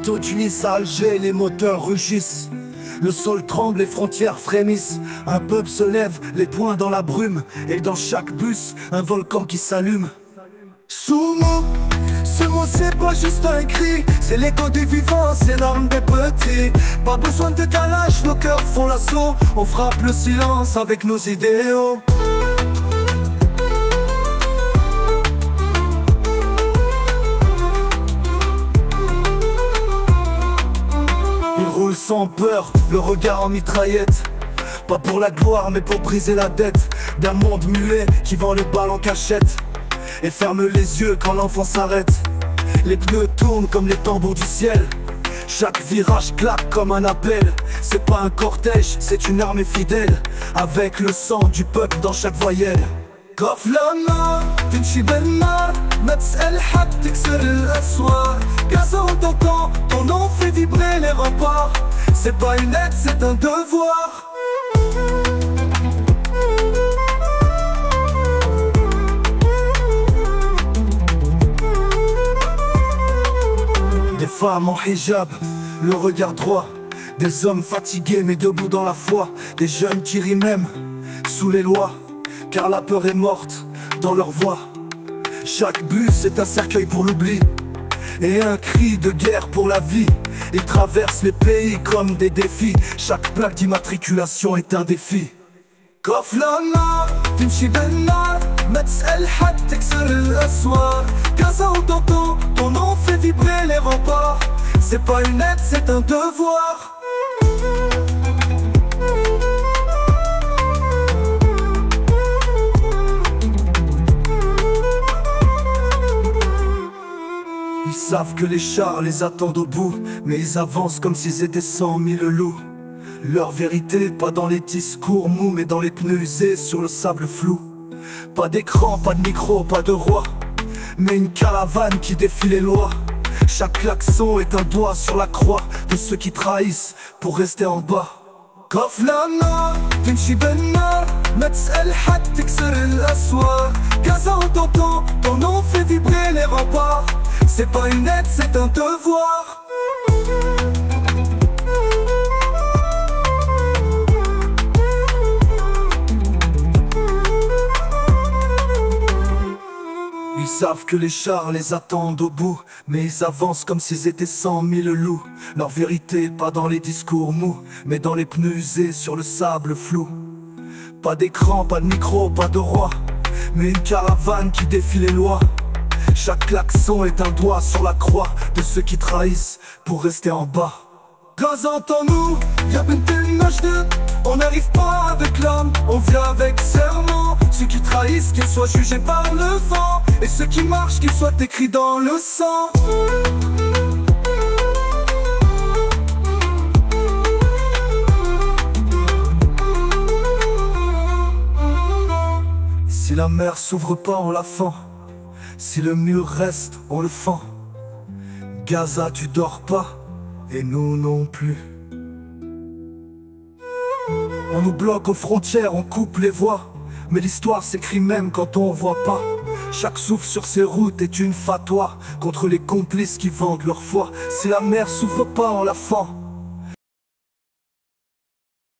bateau d'Unis à Alger, les moteurs rugissent. Le sol tremble, les frontières frémissent. Un peuple se lève, les poings dans la brume. Et dans chaque bus, un volcan qui s'allume. Sumo, ce mot c'est pas juste un cri, c'est l'écho des vivants, c'est l'arme des petits. Pas besoin de calage, nos cœurs font l'assaut. On frappe le silence avec nos idéaux. Ils roulent sans peur, le regard en mitraillette. Pas pour la gloire mais pour briser la dette d'un monde muet qui vend le bal en cachette et ferme les yeux quand l'enfant s'arrête. Les pneus tournent comme les tambours du ciel. Chaque virage claque comme un appel. C'est pas un cortège, c'est une armée fidèle, avec le sang du peuple dans chaque voyelle. قف لما تمشي بالنار ما تسأل حد تكسر الأسوار. Gaza on t'entend, ton nom fait vibrer les remparts. C'est pas une aide, c'est un devoir. Des femmes en hijab, le regard droit. Des hommes fatigués mais debout dans la foi. Des jeunes qui rient même sous les lois, car la peur est morte dans leur voix. Chaque bus est un cercueil pour l'oubli et un cri de guerre pour la vie. Ils traversent les pays comme des défis. Chaque plaque d'immatriculation est un défi. قف لما تمشي بالنار ما تسأل حد تكسر الأسوار. Gaza on t'entend, ton nom fait vibrer les remparts. C'est pas une aide, c'est un devoir. Ils savent que les chars les attendent au bout, mais ils avancent comme s'ils étaient 100 000 loups. Leur vérité, pas dans les discours mous, mais dans les pneus usés sur le sable flou. Pas d'écran, pas de micro, pas de roi, mais une caravane qui défie les lois. Chaque klaxon est un doigt sur la croix de ceux qui trahissent pour rester en bas. قف لما تمشي بالنار ما تسأل حد تكسر الأسوار. Gaza on t'entend, ton nom fait vibrer les remparts. C'est pas une aide, c'est un devoir. Ils savent que les chars les attendent au bout, mais ils avancent comme s'ils étaient 100 000 loups. Leur vérité, pas dans les discours mous, mais dans les pneus usés sur le sable flou. Pas d'écran, pas de micro, pas de roi, mais une caravane qui défie les lois. Chaque klaxon est un doigt sur la croix de ceux qui trahissent pour rester en bas. Gaza entends-nous, ya bint el-Najd. On n'arrive pas avec l'homme, on vient avec serment. Ceux qui trahissent, qu'ils soient jugés par le vent, et ceux qui marchent, qu'ils soient écrits dans le sang. Si la mer s'ouvre pas, on la fend. Si le mur reste, on le fend. Gaza, tu dors pas, et nous non plus. On nous bloque aux frontières, on coupe les voies, mais l'histoire s'écrit même quand on voit pas. Chaque souffle sur ces routes est une fatwa contre les complices qui vendent leur foi. Si la mer s'ouvre pas, on la fend.